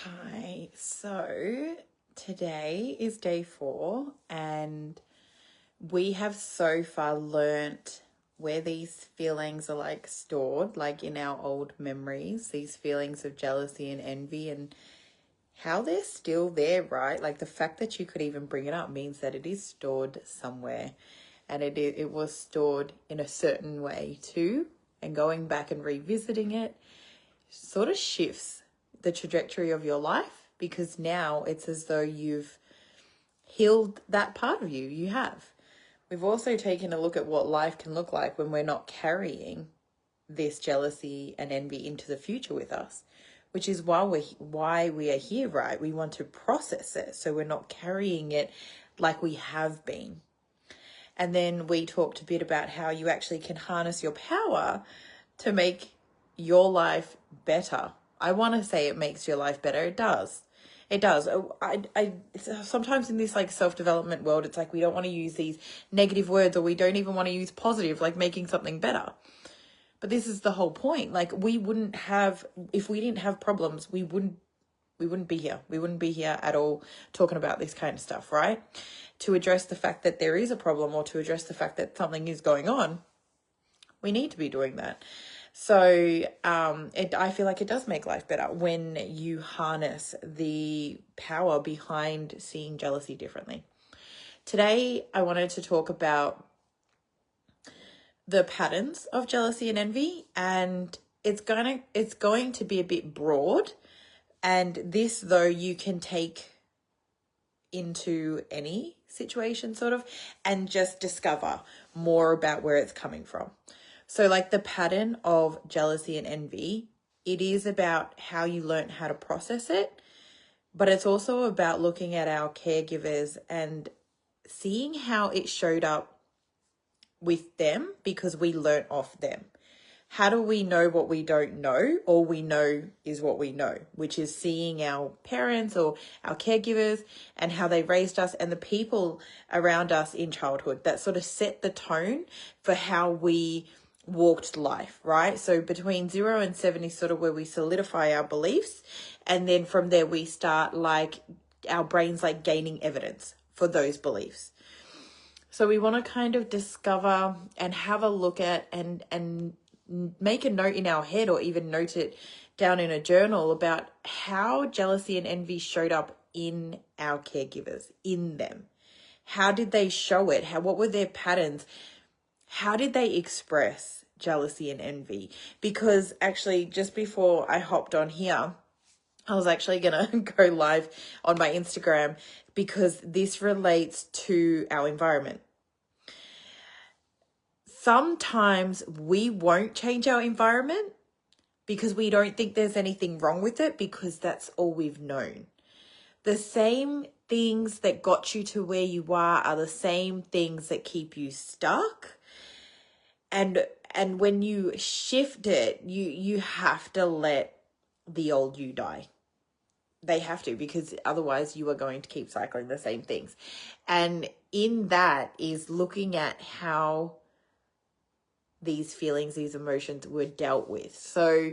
Hi, so today is day 4, and we have so far learnt where these feelings are stored, in our old memories, these feelings of jealousy and envy, and how they're still there, right? Like the fact that you could even bring it up means that it is stored somewhere, and it was stored in a certain way too, and going back and revisiting it sort of shifts the trajectory of your life, because now it's as though you've healed that part of you. You have. We've also taken a look at what life can look like when we're not carrying this jealousy and envy into the future with us, which is why we are here, right? We want to process it so we're not carrying it like we have been. And then we talked a bit about how you actually can harness your power to make your life better. I want to say it makes your life better. It does. It does. I sometimes in this self-development world, it's like we don't want to use these negative words, or we don't even want to use positive, like making something better. But this is the whole point. Like we wouldn't have, if we didn't have problems, we wouldn't be here. We wouldn't be here at all talking about this kind of stuff, right? To address the fact that there is a problem, or to address the fact that something is going on, we need to be doing that. So I feel like it does make life better when you harness the power behind seeing jealousy differently. Today, I wanted to talk about the patterns of jealousy and envy, and it's going to be a bit broad. And this, though, you can take into any situation sort of, and just discover more about where it's coming from. So the pattern of jealousy and envy, it is about how you learn how to process it, but it's also about looking at our caregivers and seeing how it showed up with them, because we learnt off them. How do we know what we don't know? All we know is what we know, which is seeing our parents or our caregivers and how they raised us, and the people around us in childhood that sort of set the tone for how we walked life, right? So between 0 and 7 is sort of where we solidify our beliefs. And then from there, we start our brains gaining evidence for those beliefs. So we want to kind of discover and have a look at and make a note in our head, or even note it down in a journal, about how jealousy and envy showed up in our caregivers, in them. How did they show it? What were their patterns? How did they express jealousy and envy? Because actually, just before I hopped on here, I was actually going to go live on my Instagram, because this relates to our environment. Sometimes we won't change our environment because we don't think there's anything wrong with it, because that's all we've known. The same things that got you to where you are the same things that keep you stuck. And when you shift it, you have to let the old you die. They have to, because otherwise you are going to keep cycling the same things. And in that is looking at how these feelings, these emotions were dealt with. So,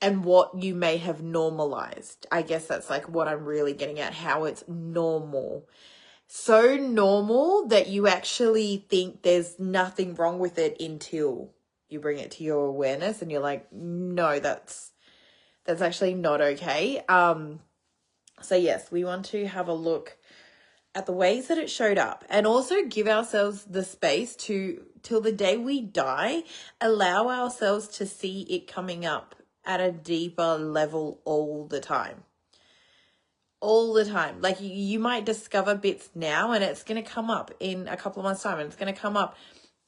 and what you may have normalized. I guess that's what I'm really getting at, how it's normal. So normal that you actually think there's nothing wrong with it until you bring it to your awareness and you're like, no, that's actually not okay. So yes, we want to have a look at the ways that it showed up, and also give ourselves the space to, till the day we die, allow ourselves to see it coming up at a deeper level all the time. All the time. You might discover bits now, and it's going to come up in a couple of months' time, and it's going to come up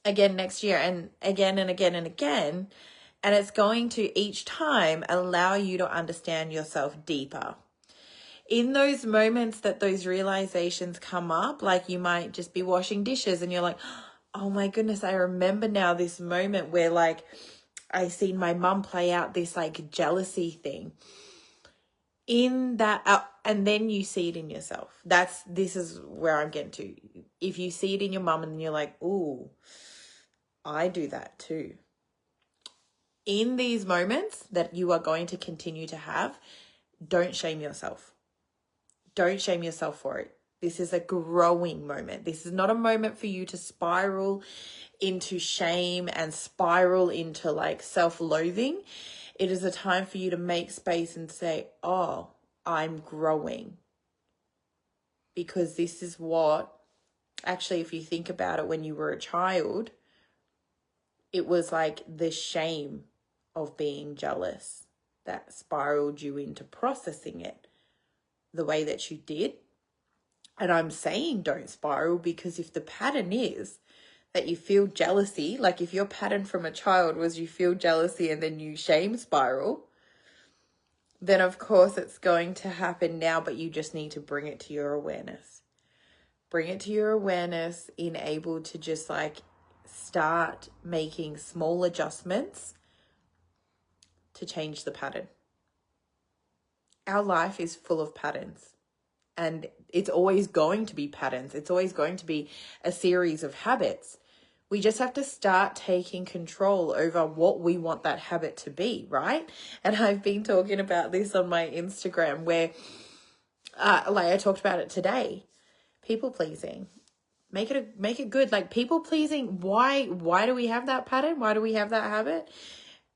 again next year, and again and again and again. And it's going to each time allow you to understand yourself deeper. In those moments that those realizations come up, you might just be washing dishes and you're like, oh my goodness, I remember now this moment where I seen my mum play out this jealousy thing. In that, and then you see it in yourself. This is where I'm getting to. If you see it in your mum and you're like, ooh, I do that too. In these moments that you are going to continue to have, don't shame yourself. Don't shame yourself for it. This is a growing moment. This is not a moment for you to spiral into shame and spiral into like self-loathing. It is a time for you to make space and say, oh, I'm growing. Because this is what, actually, if you think about it, when you were a child, it was like the shame of being jealous that spiraled you into processing it the way that you did. And I'm saying don't spiral because if the pattern is that you feel jealousy, like if your pattern from a child was you feel jealousy and then you shame spiral, then of course it's going to happen now, but you just need to bring it to your awareness. Bring it to your awareness in able to just like start making small adjustments to change the pattern. Our life is full of patterns. And it's always going to be patterns. It's always going to be a series of habits. We just have to start taking control over what we want that habit to be, right? And I've been talking about this on my Instagram where, like I talked about it today, people pleasing. Make it good. Like people pleasing, why do we have that pattern? Why do we have that habit?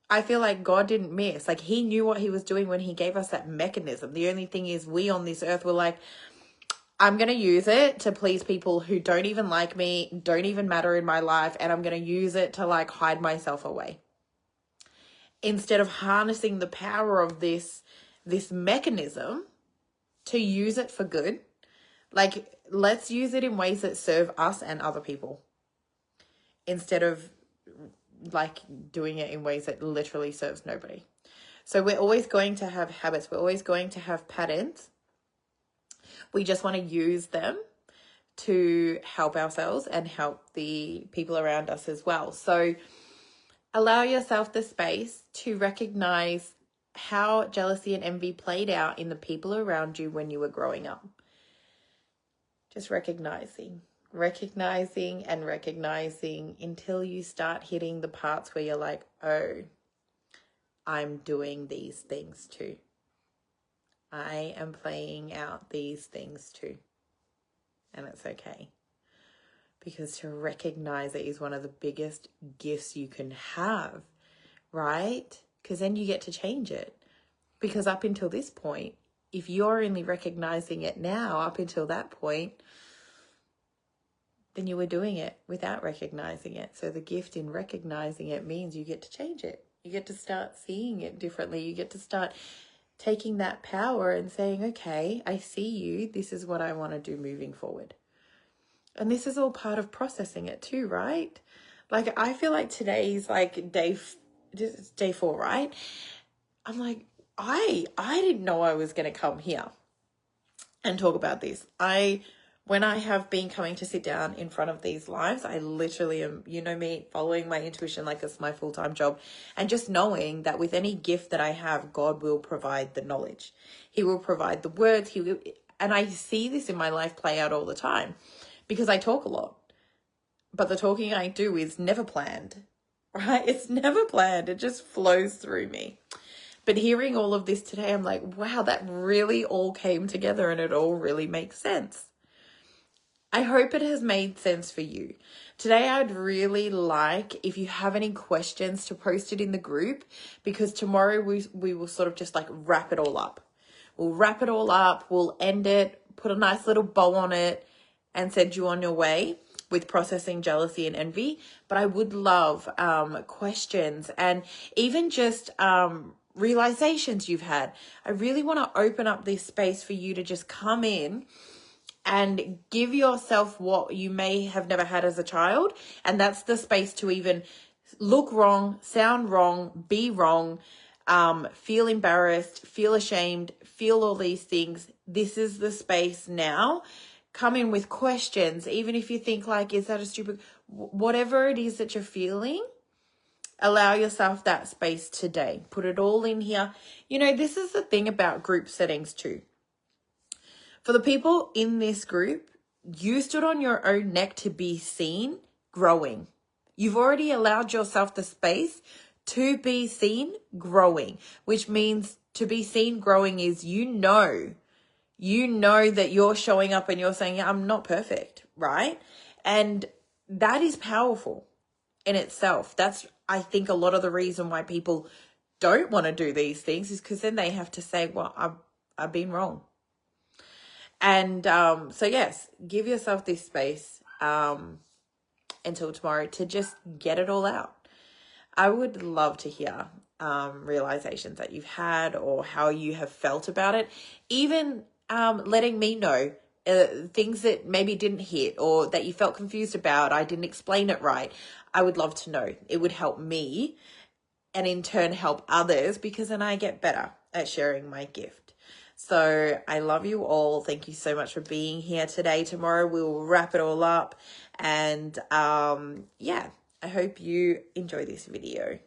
I feel like God didn't miss. Like he knew what he was doing when he gave us that mechanism. The only thing is we on this earth were like, I'm going to use it to please people who don't even like me, don't even matter in my life, and I'm going to use it to like hide myself away. Instead of harnessing the power of this mechanism to use it for good, like let's use it in ways that serve us and other people instead of like doing it in ways that literally serves nobody. So we're always going to have habits. We're always going to have patterns. We just want to use them to help ourselves and help the people around us as well. So allow yourself the space to recognize how jealousy and envy played out in the people around you when you were growing up. Just recognizing until you start hitting the parts where you're like, oh, I'm doing these things too. I am playing out these things too. And it's okay. Because to recognize it is one of the biggest gifts you can have, right? Because then you get to change it. Because up until this point, if you're only recognizing it now, up until that point, then you were doing it without recognizing it. So the gift in recognizing it means you get to change it. You get to start seeing it differently. You get to start taking that power and saying, okay, I see you. This is what I want to do moving forward. And this is all part of processing it too, right? Like, I feel like today's like day 4, right? I'm like, I didn't know I was going to come here and talk about this. When I have been coming to sit down in front of these lives, I literally am, you know me, following my intuition like it's my full-time job. And just knowing that with any gift that I have, God will provide the knowledge. He will provide the words. And I see this in my life play out all the time because I talk a lot. But the talking I do is never planned, right? It's never planned. It just flows through me. But hearing all of this today, I'm like, wow, that really all came together and it all really makes sense. I hope it has made sense for you. Today, I'd really like, if you have any questions, to post it in the group, because tomorrow we will sort of just like wrap it all up. We'll wrap it all up. We'll end it, put a nice little bow on it, and send you on your way with processing jealousy and envy. But I would love questions and even just realizations you've had. I really want to open up this space for you to just come in and give yourself what you may have never had as a child. And that's the space to even look wrong, sound wrong, be wrong, feel embarrassed, feel ashamed, feel all these things. This is the space now. Come in with questions, even if you think like, is that a stupid, whatever it is that you're feeling, allow yourself that space today. Put it all in here. You know, this is the thing about group settings too. For the people in this group, you stood on your own neck to be seen, growing. You've already allowed yourself the space to be seen, growing, which means to be seen growing is you know that you're showing up and you're saying, yeah, I'm not perfect, right? And that is powerful in itself. That's, I think, a lot of the reason why people don't want to do these things is because then they have to say, well, I've been wrong. And so yes, give yourself this space until tomorrow to just get it all out. I would love to hear realizations that you've had or how you have felt about it. Even letting me know things that maybe didn't hit or that you felt confused about. I didn't explain it right. I would love to know. It would help me and in turn help others, because then I get better at sharing my gift. So I love you all. Thank you so much for being here today. Tomorrow we will wrap it all up. And yeah, I hope you enjoy this video.